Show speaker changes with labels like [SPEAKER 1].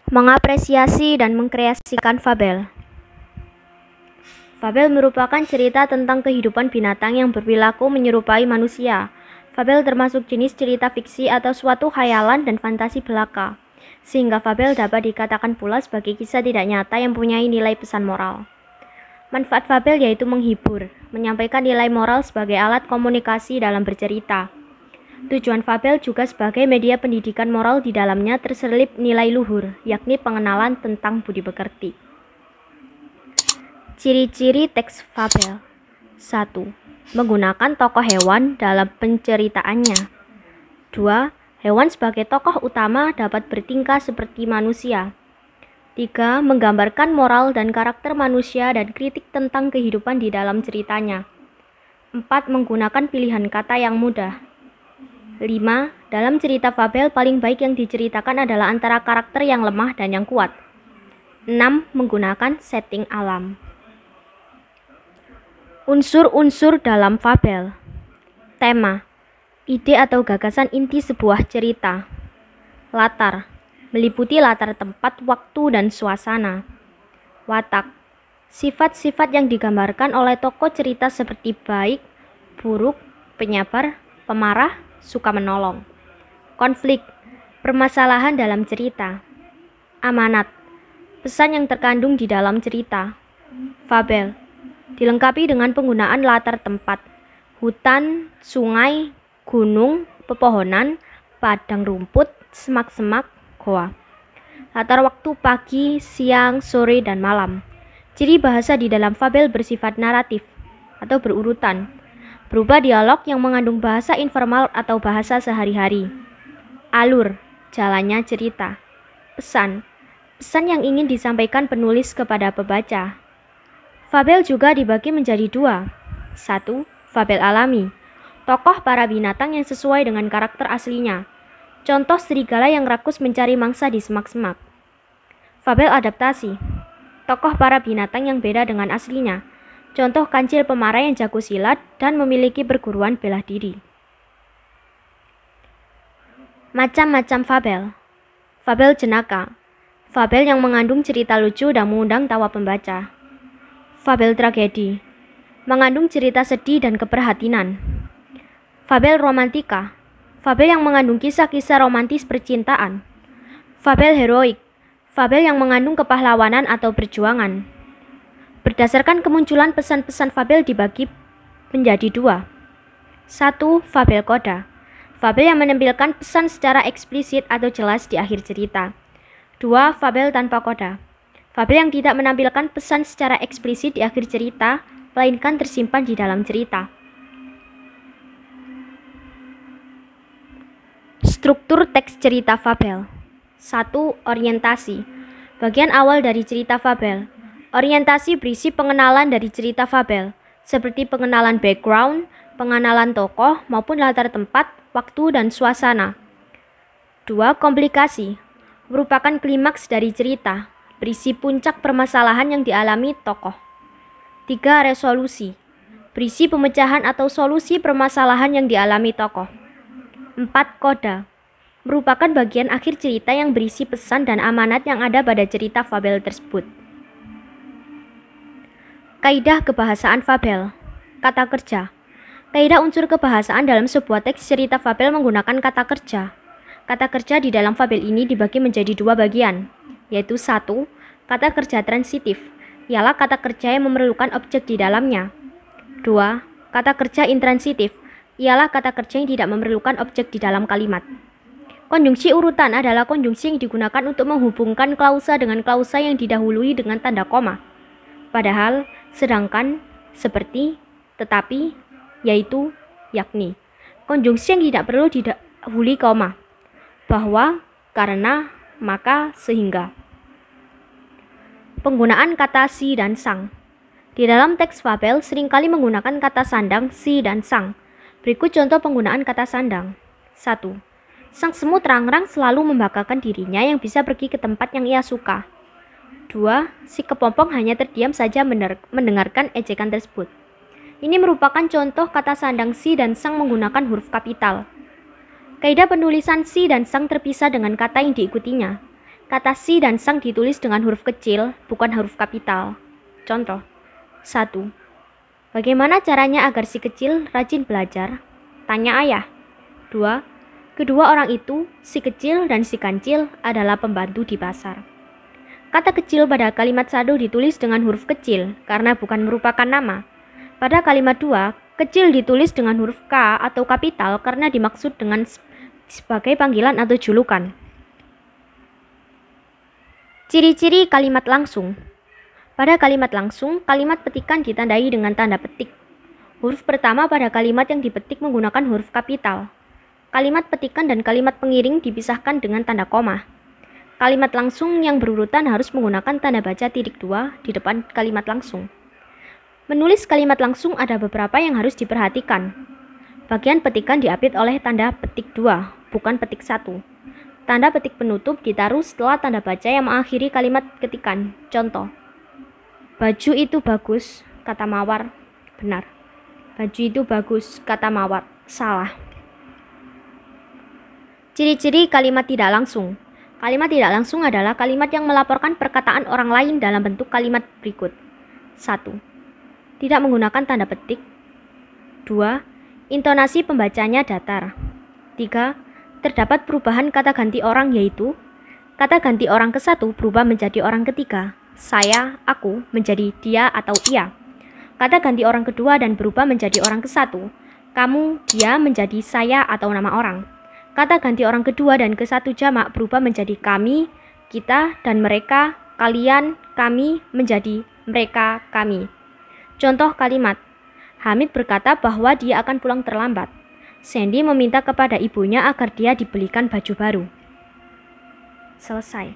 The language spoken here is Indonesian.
[SPEAKER 1] Mengapresiasi dan mengkreasikan fabel. Fabel merupakan cerita tentang kehidupan binatang yang berperilaku menyerupai manusia. Fabel termasuk jenis cerita fiksi atau suatu khayalan dan fantasi belaka, sehingga fabel dapat dikatakan pula sebagai kisah tidak nyata yang mempunyai nilai pesan moral. Manfaat fabel yaitu menghibur, menyampaikan nilai moral sebagai alat komunikasi dalam bercerita. Tujuan fabel juga sebagai media pendidikan moral, di dalamnya terselip nilai luhur, yakni pengenalan tentang budi pekerti. Ciri-ciri teks fabel. 1. Menggunakan tokoh hewan dalam penceritaannya. 2. Hewan sebagai tokoh utama dapat bertingkah seperti manusia. 3. Menggambarkan moral dan karakter manusia dan kritik tentang kehidupan di dalam ceritanya. 4. Menggunakan pilihan kata yang mudah. 5. Dalam cerita fabel, paling baik yang diceritakan adalah antara karakter yang lemah dan yang kuat. 6. Menggunakan setting alam. Unsur-unsur dalam fabel. Tema, ide atau gagasan inti sebuah cerita. Latar, meliputi latar tempat, waktu, dan suasana. Watak, sifat-sifat yang digambarkan oleh tokoh cerita seperti baik, buruk, penyabar, pemarah, suka menolong. Konflik, permasalahan dalam cerita. Amanat, pesan yang terkandung di dalam cerita. Fabel, dilengkapi dengan penggunaan latar tempat, hutan, sungai, gunung, pepohonan, padang rumput, semak-semak, goa. Latar waktu pagi, siang, sore, dan malam. Ciri bahasa di dalam fabel bersifat naratif atau berurutan, berupa dialog yang mengandung bahasa informal atau bahasa sehari-hari. Alur, jalannya cerita. Pesan, pesan yang ingin disampaikan penulis kepada pembaca. Fabel juga dibagi menjadi 2. 1. Fabel alami, tokoh para binatang yang sesuai dengan karakter aslinya. Contoh serigala yang rakus mencari mangsa di semak-semak. Fabel adaptasi, tokoh para binatang yang beda dengan aslinya. Contoh kancil pemarah yang jago silat dan memiliki perguruan bela diri. Macam-macam fabel. Fabel jenaka, fabel yang mengandung cerita lucu dan mengundang tawa pembaca. Fabel tragedi, mengandung cerita sedih dan keprihatinan. Fabel romantika, fabel yang mengandung kisah-kisah romantis percintaan. Fabel heroik, fabel yang mengandung kepahlawanan atau perjuangan. Berdasarkan kemunculan pesan-pesan fabel dibagi menjadi 2. 1. Fabel koda, fabel yang menampilkan pesan secara eksplisit atau jelas di akhir cerita. 2. Fabel tanpa koda, fabel yang tidak menampilkan pesan secara eksplisit di akhir cerita, melainkan tersimpan di dalam cerita. Struktur teks cerita fabel. 1. Orientasi, bagian awal dari cerita fabel. Orientasi berisi pengenalan dari cerita fabel, seperti pengenalan background, pengenalan tokoh, maupun latar tempat, waktu, dan suasana. 2. Komplikasi, merupakan klimaks dari cerita, berisi puncak permasalahan yang dialami tokoh. 3. Resolusi, berisi pemecahan atau solusi permasalahan yang dialami tokoh. 4. Koda, merupakan bagian akhir cerita yang berisi pesan dan amanat yang ada pada cerita fabel tersebut. Kaidah kebahasaan fabel. Kata kerja. Kaidah unsur kebahasaan dalam sebuah teks cerita fabel menggunakan kata kerja. Kata kerja di dalam fabel ini dibagi menjadi 2 bagian, yaitu 1. Kata kerja transitif, ialah kata kerja yang memerlukan objek di dalamnya. 2. Kata kerja intransitif, ialah kata kerja yang tidak memerlukan objek di dalam kalimat. Konjungsi urutan adalah konjungsi yang digunakan untuk menghubungkan klausa dengan klausa yang didahului dengan tanda koma. Padahal, sedangkan, seperti, tetapi, yaitu, yakni. Konjungsi yang tidak perlu didahului koma. Bahwa, karena, maka, sehingga. Penggunaan kata si dan sang. Di dalam teks fabel seringkali menggunakan kata sandang, si, dan sang. Berikut contoh penggunaan kata sandang. 1. Sang semut rangrang selalu membanggakan dirinya yang bisa pergi ke tempat yang ia suka. 2. Si kepompong hanya terdiam saja mendengarkan ejekan tersebut. Ini merupakan contoh kata sandang si dan sang menggunakan huruf kapital. Kaidah penulisan si dan sang terpisah dengan kata yang diikutinya. Kata si dan sang ditulis dengan huruf kecil, bukan huruf kapital. Contoh. 1. Bagaimana caranya agar si kecil rajin belajar? Tanya ayah. 2. Kedua orang itu, si kecil dan si kancil, adalah pembantu di pasar. Kata kecil pada kalimat 1 ditulis dengan huruf kecil karena bukan merupakan nama. Pada kalimat 2, kecil ditulis dengan huruf K atau kapital karena dimaksud dengan sebagai panggilan atau julukan. Ciri-ciri kalimat langsung. Pada kalimat langsung, kalimat petikan ditandai dengan tanda petik. Huruf pertama pada kalimat yang dipetik menggunakan huruf kapital. Kalimat petikan dan kalimat pengiring dipisahkan dengan tanda koma. Kalimat langsung yang berurutan harus menggunakan tanda baca titik 2 di depan kalimat langsung. Menulis kalimat langsung ada beberapa yang harus diperhatikan. Bagian petikan diapit oleh tanda petik 2, bukan petik 1. Tanda petik penutup ditaruh setelah tanda baca yang mengakhiri kalimat ketikan. Contoh. Baju itu bagus, kata Mawar. Benar. Baju itu bagus, kata Mawar. Salah. Ciri-ciri kalimat tidak langsung. Kalimat tidak langsung adalah kalimat yang melaporkan perkataan orang lain dalam bentuk kalimat berikut. 1. Tidak menggunakan tanda petik. 2. Intonasi pembacanya datar. 3. Terdapat perubahan kata ganti orang yaitu kata ganti orang ke-1 berubah menjadi orang ketiga. Saya, aku menjadi dia atau ia. Kata ganti orang kedua dan berubah menjadi orang ke-1. Kamu, dia menjadi saya atau nama orang. Kata ganti orang kedua dan ke-1 jamak berubah menjadi kami, kita, dan mereka, kalian, kami, menjadi mereka, kami. Contoh kalimat. Hamid berkata bahwa dia akan pulang terlambat. Sandy meminta kepada ibunya agar dia dibelikan baju baru. Selesai.